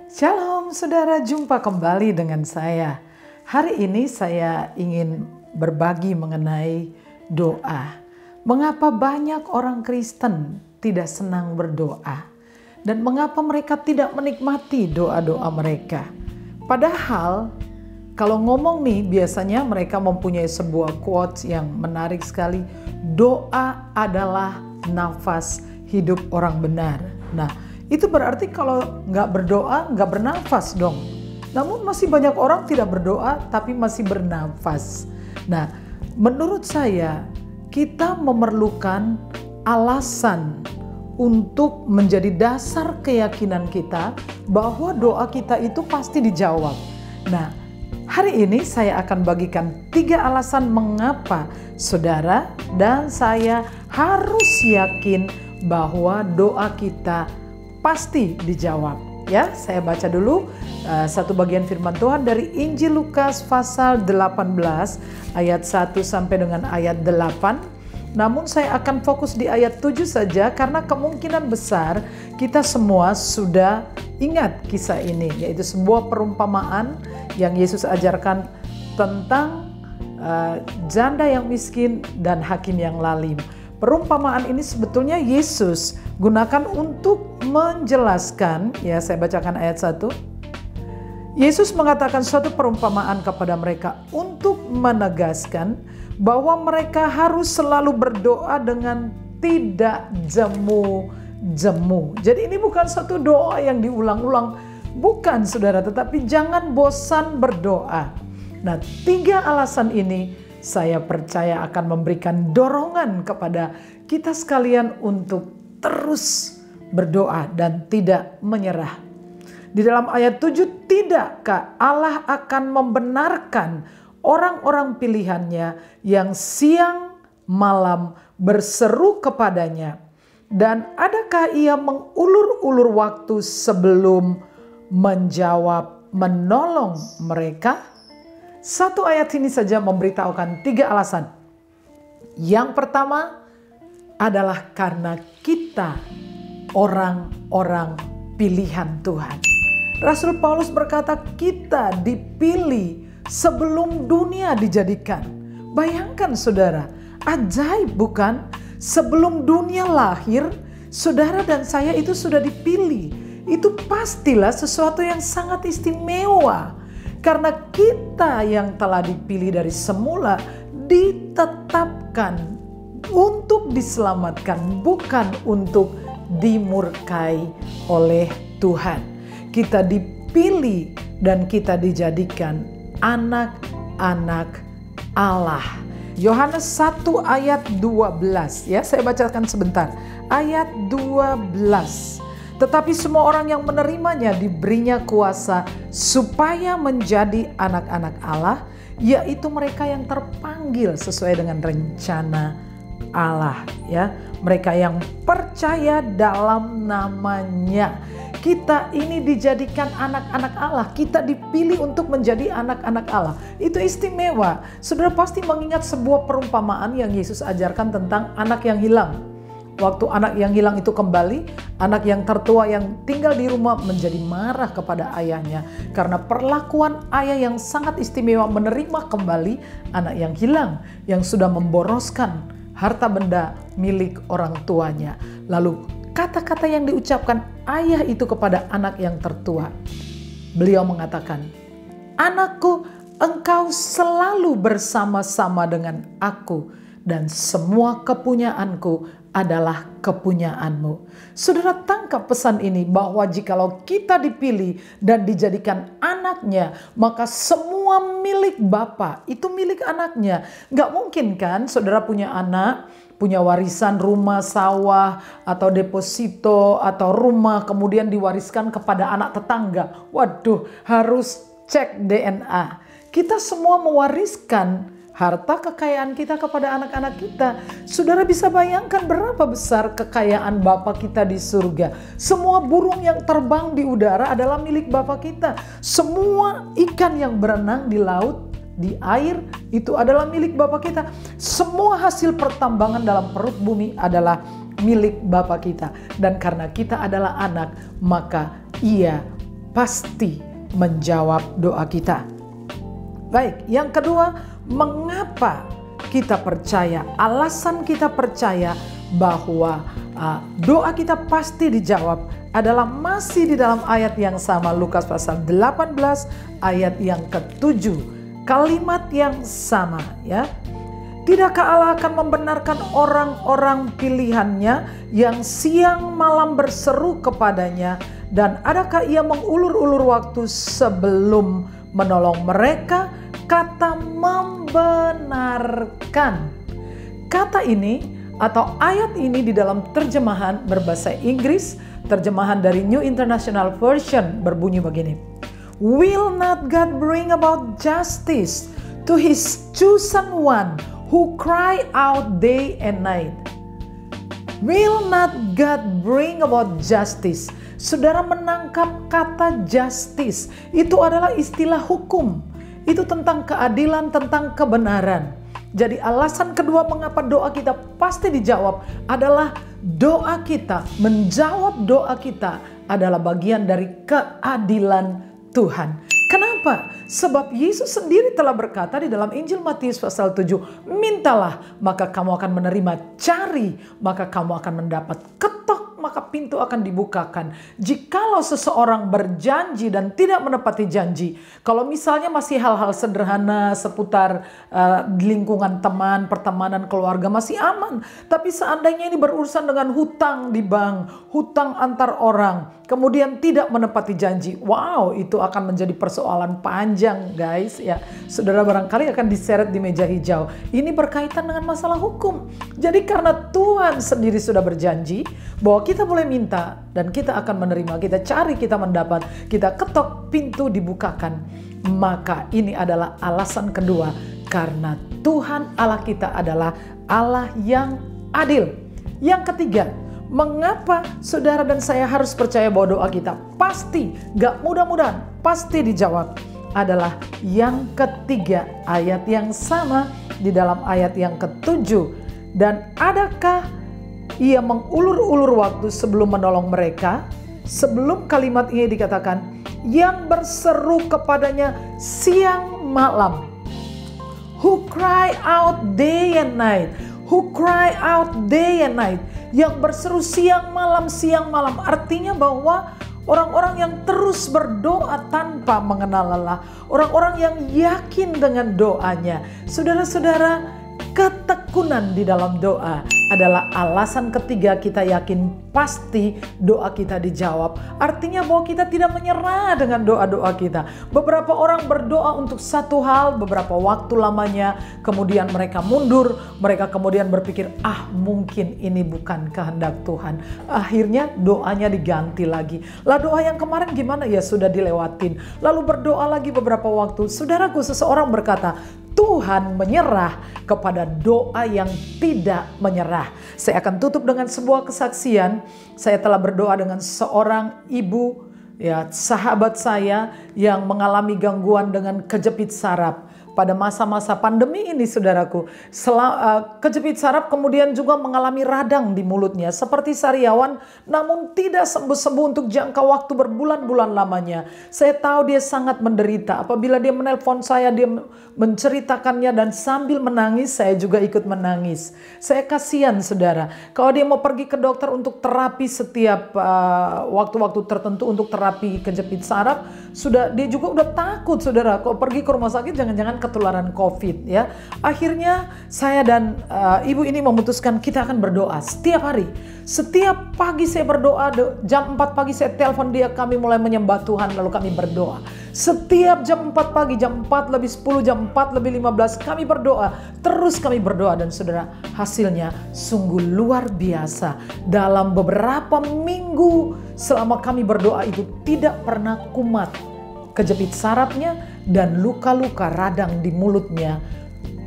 Shalom saudara, jumpa kembali dengan saya. Hari ini saya ingin berbagi mengenai doa. Mengapa banyak orang Kristen tidak senang berdoa? Dan mengapa mereka tidak menikmati doa-doa mereka? Padahal kalau ngomong nih biasanya mereka mempunyai sebuah quotes yang menarik sekali. Doa adalah nafas hidup orang benar. Nah, itu berarti kalau nggak berdoa, nggak bernafas dong. Namun masih banyak orang tidak berdoa tapi masih bernafas. Nah, menurut saya kita memerlukan alasan untuk menjadi dasar keyakinan kita bahwa doa kita itu pasti dijawab. Nah, hari ini saya akan bagikan 3 alasan mengapa saudara dan saya harus yakin bahwa doa kita pasti dijawab. Ya, saya baca dulu satu bagian firman Tuhan dari Injil Lukas pasal 18 ayat 1 sampai dengan ayat 8. Namun saya akan fokus di ayat 7 saja karena kemungkinan besar kita semua sudah ingat kisah ini, yaitu sebuah perumpamaan yang Yesus ajarkan tentang janda yang miskin dan hakim yang zalim. Perumpamaan ini sebetulnya Yesus gunakan untuk menjelaskan, ya saya bacakan ayat 1. Yesus mengatakan suatu perumpamaan kepada mereka untuk menegaskan bahwa mereka harus selalu berdoa dengan tidak jemu-jemu. Jadi ini bukan satu doa yang diulang-ulang, bukan saudara, tetapi jangan bosan berdoa. Nah, 3 alasan ini saya percaya akan memberikan dorongan kepada kita sekalian untuk terus berdoa dan tidak menyerah. Di dalam ayat 7, tidakkah Allah akan membenarkan orang-orang pilihannya yang siang malam berseru kepadanya? Dan adakah ia mengulur-ulur waktu sebelum menjawab, menolong mereka? Satu ayat ini saja memberitahukan 3 alasan. Yang pertama adalah karena kita orang-orang pilihan Tuhan. Rasul Paulus berkata kita dipilih sebelum dunia dijadikan. Bayangkan saudara, ajaib bukan? Sebelum dunia lahir, saudara dan saya itu sudah dipilih. Itu pastilah sesuatu yang sangat istimewa. Karena kita yang telah dipilih dari semula ditetapkan untuk diselamatkan, bukan untuk dimurkai oleh Tuhan. Kita dipilih dan kita dijadikan anak-anak Allah. Yohanes 1 ayat 12, ya saya bacakan sebentar. Ayat 12. Tetapi semua orang yang menerimanya diberinya kuasa supaya menjadi anak-anak Allah, yaitu mereka yang terpanggil sesuai dengan rencana Allah, ya. Mereka yang percaya dalam namanya. Kita ini dijadikan anak-anak Allah, kita dipilih untuk menjadi anak-anak Allah. Itu istimewa. Saudara pasti mengingat sebuah perumpamaan yang Yesus ajarkan tentang anak yang hilang. Waktu anak yang hilang itu kembali, anak yang tertua yang tinggal di rumah menjadi marah kepada ayahnya. Karena perlakuan ayah yang sangat istimewa menerima kembali anak yang hilang, yang sudah memboroskan harta benda milik orang tuanya. Lalu kata-kata yang diucapkan ayah itu kepada anak yang tertua. Beliau mengatakan, "Anakku, engkau selalu bersama-sama dengan aku dan semua kepunyaanku adalah kepunyaanmu." Saudara tangkap pesan ini bahwa jikalau kita dipilih dan dijadikan anaknya, maka semua milik Bapa itu milik anaknya. Gak mungkin kan saudara punya anak, punya warisan rumah, sawah, atau deposito, atau rumah kemudian diwariskan kepada anak tetangga. Waduh, harus cek DNA. Kita semua mewariskan harta kekayaan kita kepada anak-anak kita. Saudara bisa bayangkan berapa besar kekayaan Bapa kita di surga. Semua burung yang terbang di udara adalah milik Bapa kita. Semua ikan yang berenang di laut, di air, itu adalah milik Bapa kita. Semua hasil pertambangan dalam perut bumi adalah milik Bapa kita. Dan karena kita adalah anak, maka Ia pasti menjawab doa kita. Baik, yang kedua, mengapa kita percaya? Alasan kita percaya bahwa doa kita pasti dijawab adalah masih di dalam ayat yang sama, Lukas pasal 18 ayat yang ke-7. Kalimat yang sama, ya. Tidakkah Allah akan membenarkan orang-orang pilihannya yang siang malam berseru kepadanya, dan adakah ia mengulur-ulur waktu sebelum menolong mereka? Kata membenarkan. Kata ini atau ayat ini di dalam terjemahan berbahasa Inggris, terjemahan dari New International Version berbunyi begini. Will not God bring about justice to his chosen one who cry out day and night? Will not God bring about justice? Saudara menangkap kata justice, itu adalah istilah hukum. Itu tentang keadilan, tentang kebenaran. Jadi alasan kedua mengapa doa kita pasti dijawab adalah doa kita, menjawab doa kita adalah bagian dari keadilan Tuhan. Kenapa? Sebab Yesus sendiri telah berkata di dalam Injil Matius pasal 7, mintalah maka kamu akan menerima, cari maka kamu akan mendapat, ketok maka pintu akan dibukakan. Jikalau seseorang berjanji dan tidak menepati janji, kalau misalnya masih hal-hal sederhana seputar lingkungan teman, pertemanan, keluarga masih aman. Tapi seandainya ini berurusan dengan hutang di bank, hutang antar orang, kemudian tidak menepati janji, wow, itu akan menjadi persoalan panjang, guys, ya. Saudara barangkali akan diseret di meja hijau. Ini berkaitan dengan masalah hukum. Jadi karena Tuhan sendiri sudah berjanji bahwa kita boleh minta dan kita akan menerima, kita cari, kita mendapat, kita ketok, pintu dibukakan. Maka ini adalah alasan kedua, karena Tuhan Allah kita adalah Allah yang adil. Yang ketiga, mengapa saudara dan saya harus percaya bahwa doa kita pasti, gak mudah-mudahan, pasti dijawab, adalah yang ketiga, ayat yang sama di dalam ayat yang ke-7. Dan adakah ia mengulur-ulur waktu sebelum menolong mereka? Sebelum kalimat ini dikatakan, yang berseru kepadanya siang malam. Who cry out day and night. Who cry out day and night. Yang berseru siang malam. Artinya bahwa orang-orang yang terus berdoa tanpa mengenal lelah. Orang-orang yang yakin dengan doanya. Saudara-saudara, ketekunan di dalam doa adalah alasan ketiga kita yakin pasti doa kita dijawab. Artinya bahwa kita tidak menyerah dengan doa-doa kita. Beberapa orang berdoa untuk satu hal beberapa waktu lamanya, kemudian mereka mundur, mereka kemudian berpikir, mungkin ini bukan kehendak Tuhan. Akhirnya doanya diganti lagi. Lah doa yang kemarin gimana? Ya sudah dilewatin. Lalu berdoa lagi beberapa waktu. Saudaraku, seseorang berkata, Tuhan menyerah kepada doa yang tidak menyerah. Saya akan tutup dengan sebuah kesaksian. Saya telah berdoa dengan seorang ibu, ya, sahabat saya yang mengalami gangguan dengan kejepit saraf. Pada masa-masa pandemi ini, saudaraku, kejepit saraf kemudian juga mengalami radang di mulutnya seperti sariawan, namun tidak sembuh-sembuh untuk jangka waktu berbulan-bulan lamanya. Saya tahu dia sangat menderita. Apabila dia menelpon saya, dia menceritakannya dan sambil menangis, saya juga ikut menangis. Saya kasihan, saudara. Kalau dia mau pergi ke dokter untuk terapi setiap waktu-waktu tertentu untuk terapi kejepit saraf, dia juga udah takut, saudara. Kalau pergi ke rumah sakit jangan-jangan ketularan COVID, ya. Akhirnya saya dan ibu ini memutuskan kita akan berdoa setiap hari. Setiap pagi saya berdoa, jam 4 pagi saya telepon dia, kami mulai menyembah Tuhan lalu kami berdoa. Setiap jam 4 pagi, jam 4 lebih 10, jam 4 lebih 15 kami berdoa. Terus kami berdoa dan saudara, hasilnya sungguh luar biasa. Dalam beberapa minggu selama kami berdoa itu tidak pernah kumat kejepit sarafnya dan luka-luka radang di mulutnya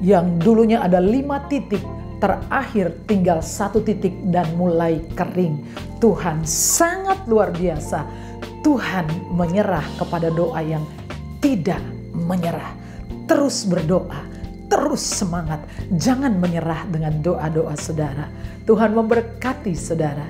yang dulunya ada 5 titik, terakhir tinggal 1 titik dan mulai kering. Tuhan sangat luar biasa. Tuhan menyerah kepada doa yang tidak menyerah. Terus berdoa, terus semangat. Jangan menyerah dengan doa-doa saudara. Tuhan memberkati saudara.